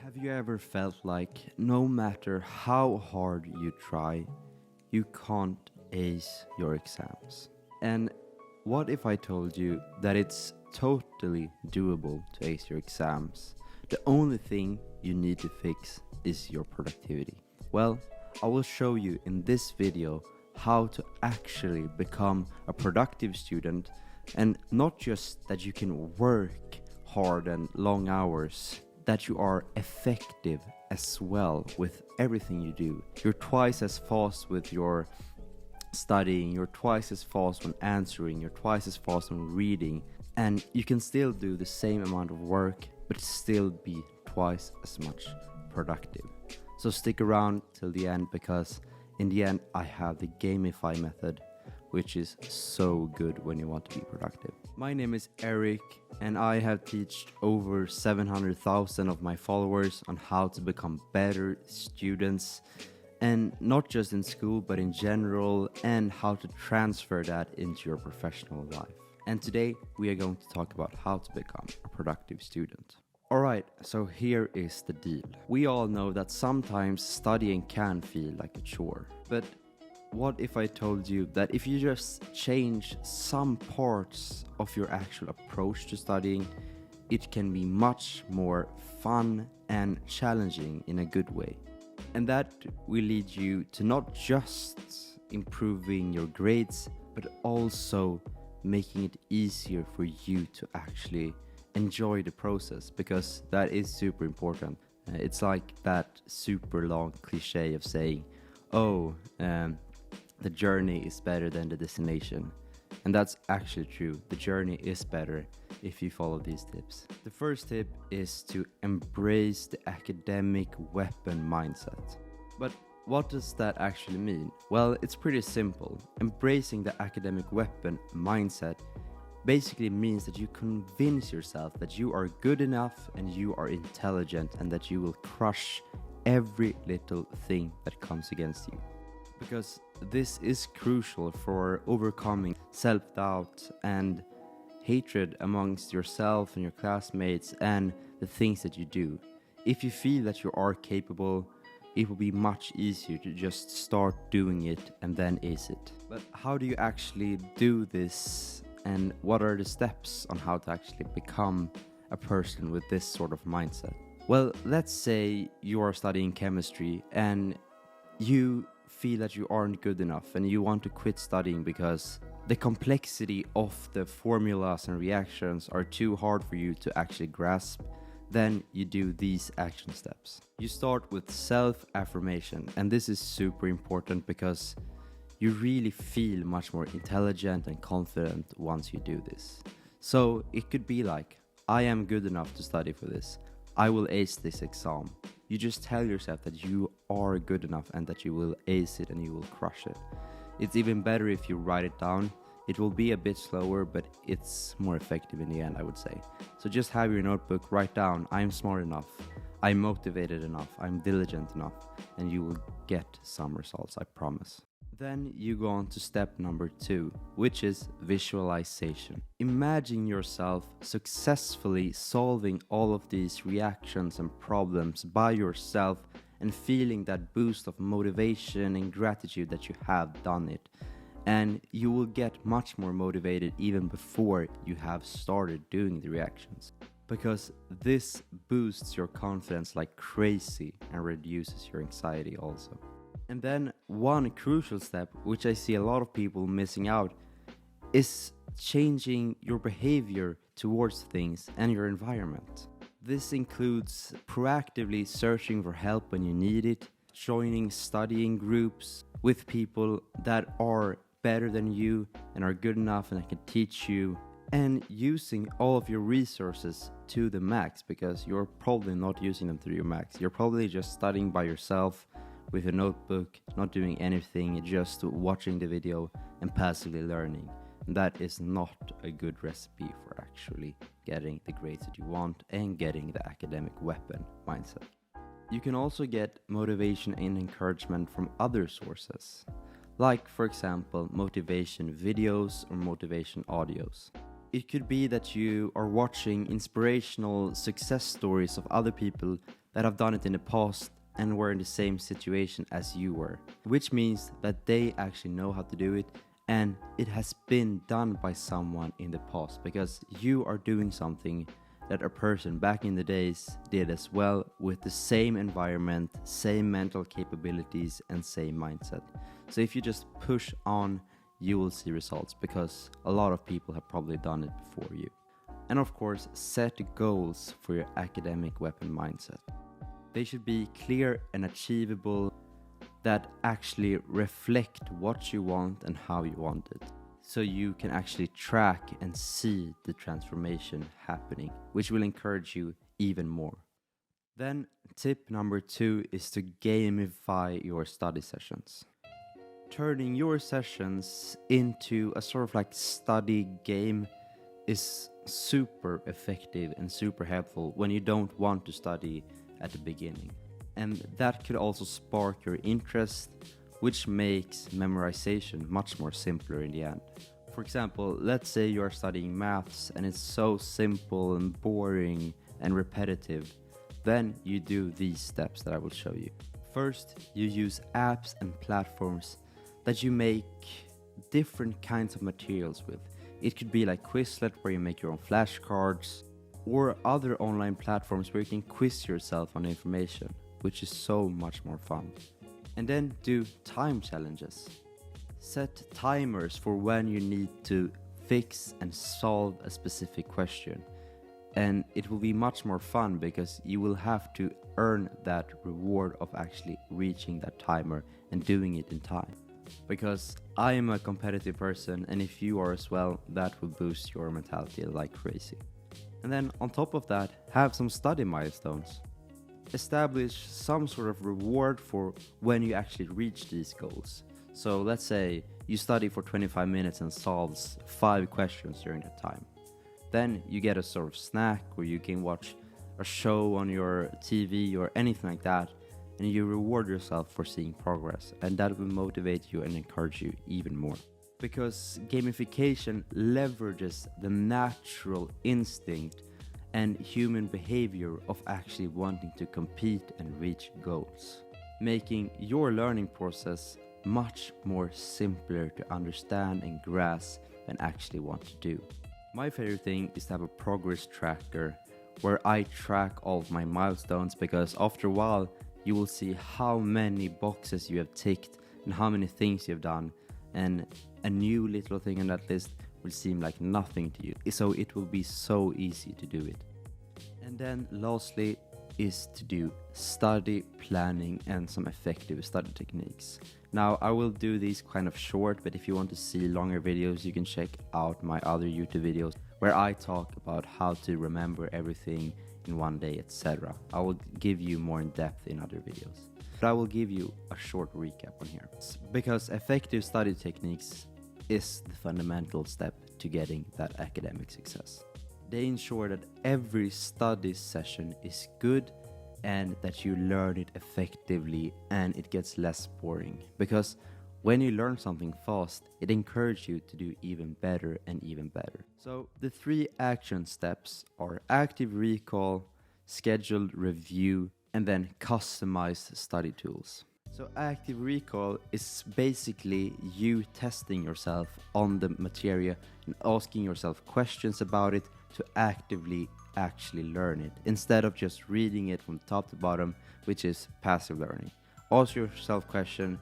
Have you ever felt like no matter how hard you try, you can't ace your exams? And what if I told you that it's totally doable to ace your exams? The only thing you need to fix is your productivity. Well, I will show you in this video how to actually become a productive student, and not just that you can work hard and long hours, that you are effective as well with everything you do. You're twice as fast with your studying, you're twice as fast when answering, you're twice as fast when reading, and you can still do the same amount of work but still be twice as much productive. So stick around till the end, because in the end I have the Gamify method, which is so good when you want to be productive. My name is Erik, and I have taught over 700,000 of my followers on how to become better students, and not just in school but in general, and how to transfer that into your professional life. And today we are going to talk about how to become a productive student. Alright, so here is the deal. We all know that sometimes studying can feel like a chore, but what if I told you that if you just change some parts of your actual approach to studying, it can be much more fun and challenging in a good way? And that will lead you to not just improving your grades, but also making it easier for you to actually enjoy the process, because that is super important. It's like that super long cliche of saying, the journey is better than the destination. And that's actually true. The journey is better if you follow these tips. The first tip is to embrace the academic weapon mindset. But what does that actually mean? Well, it's pretty simple. Embracing the academic weapon mindset basically means that you convince yourself that you are good enough and you are intelligent, and that you will crush every little thing that comes against you. Because this is crucial for overcoming self-doubt and hatred amongst yourself and your classmates and the things that you do. If you feel that you are capable, it will be much easier to just start doing it and then ace it. But how do you actually do this, and what are the steps on how to actually become a person with this sort of mindset? Well, let's say you are studying chemistry and you feel that you aren't good enough and you want to quit studying because the complexity of the formulas and reactions are too hard for you to actually grasp. Then you do these action steps. You start with self-affirmation, and this is super important because you really feel much more intelligent and confident once you do this. So it could be like, I am good enough to study for this. I will ace this exam. You just tell yourself that you are good enough and that you will ace it and you will crush it. It's even better if you write it down. It will be a bit slower, but it's more effective in the end, I would say. So just have your notebook, write down, I'm smart enough, I'm motivated enough, I'm diligent enough, and you will get some results, I promise. Then you go on to step number 2, which is visualization. Imagine yourself successfully solving all of these reactions and problems by yourself and feeling that boost of motivation and gratitude that you have done it. And you will get much more motivated even before you have started doing the reactions, because this boosts your confidence like crazy and reduces your anxiety also. And then one crucial step, which I see a lot of people missing out, is changing your behavior towards things and your environment. This includes proactively searching for help when you need it, joining studying groups with people that are better than you and are good enough and can teach you, and using all of your resources to the max, because you're probably not using them to your max. You're probably just studying by yourself with a notebook, not doing anything, just watching the video and passively learning. And that is not a good recipe for actually getting the grades that you want and getting the academic weapon mindset. You can also get motivation and encouragement from other sources, like for example motivation videos or motivation audios. It could be that you are watching inspirational success stories of other people that have done it in the past and were in the same situation as you were, which means that they actually know how to do it and it has been done by someone in the past, because you are doing something that a person back in the days did as well, with the same environment, same mental capabilities and same mindset. So if you just push on, you will see results, because a lot of people have probably done it before you. And of course, set goals for your academic weapon mindset. They should be clear and achievable, that actually reflect what you want and how you want it, so you can actually track and see the transformation happening, which will encourage you even more. Then tip number 2 is to gamify your study sessions. Turning your sessions into a sort of like study game is super effective and super helpful when you don't want to study at the beginning. And that could also spark your interest, which makes memorization much more simpler in the end. For example, let's say you are studying maths and it's so simple and boring and repetitive. Then you do these steps that I will show you. First, you use apps and platforms that you make different kinds of materials with. It could be like Quizlet, where you make your own flashcards, or other online platforms where you can quiz yourself on information, which is so much more fun. And then do time challenges. Set timers for when you need to fix and solve a specific question. And it will be much more fun, because you will have to earn that reward of actually reaching that timer and doing it in time. Because I am a competitive person, and if you are as well, that will boost your mentality like crazy. And then on top of that, have some study milestones. Establish some sort of reward for when you actually reach these goals. So let's say you study for 25 minutes and solves 5 questions during that time. Then you get a sort of snack, or you can watch a show on your TV or anything like that, and you reward yourself for seeing progress, and that will motivate you and encourage you even more. Because gamification leverages the natural instinct and human behavior of actually wanting to compete and reach goals, making your learning process much more simpler to understand and grasp and actually want to do. My favorite thing is to have a progress tracker where I track all of my milestones, because after a while you will see how many boxes you have ticked and how many things you have done, and a new little thing on that list will seem like nothing to you, so it will be so easy to do it. And then lastly is to do study planning and some effective study techniques. Now I will do these kind of short, but if you want to see longer videos, you can check out my other YouTube videos where I talk about how to remember everything in one day, etc. I will give you more in depth in other videos, but I will give you a short recap on here, because effective study techniques is the fundamental step to getting that academic success. They ensure that every study session is good and that you learn it effectively and it gets less boring, because when you learn something fast, it encourages you to do even better and even better. So the 3 action steps are active recall, scheduled review, and then customized study tools. So active recall is basically you testing yourself on the material and asking yourself questions about it to actively actually learn it, instead of just reading it from top to bottom, which is passive learning. Ask yourself questions,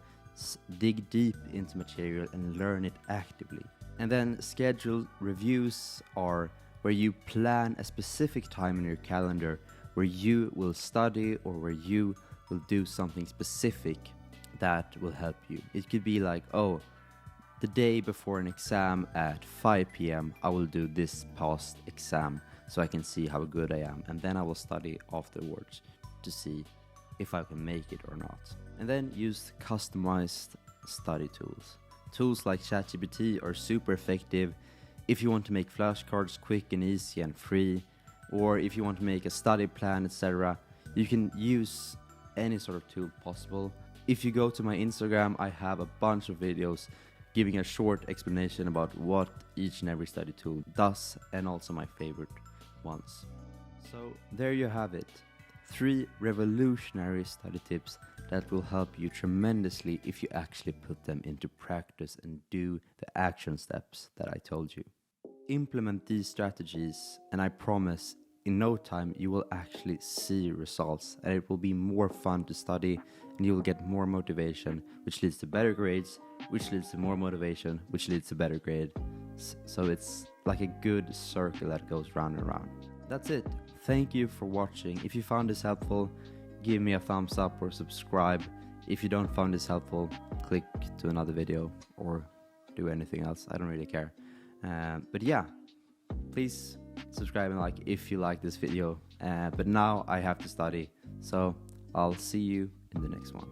dig deep into material and learn it actively. And then scheduled reviews are where you plan a specific time in your calendar where you will study or where you will do something specific that will help you. It could be like, oh, the day before an exam at 5 p.m. I will do this past exam so I can see how good I am, and then I will study afterwards to see if I can make it or not. And then use customized study tools. Tools like ChatGPT are super effective if you want to make flashcards quick and easy and free, or if you want to make a study plan, etc. You can use any sort of tool possible. If you go to my Instagram, I have a bunch of videos giving a short explanation about what each and every study tool does, and also my favorite ones. So there you have it. 3 revolutionary study tips that will help you tremendously if you actually put them into practice and do the action steps that I told you. Implement these strategies, and I promise in no time you will actually see results, and it will be more fun to study, and you will get more motivation, which leads to better grades, which leads to more motivation, which leads to better grade. So it's like a good circle that goes round and round. That's it. Thank you for watching. If you found this helpful, give me a thumbs up or subscribe. If you don't find this helpful, click to another video or do anything else. I don't really care. But yeah, please subscribe and like if you like this video. But now I have to study, so I'll see you in the next one.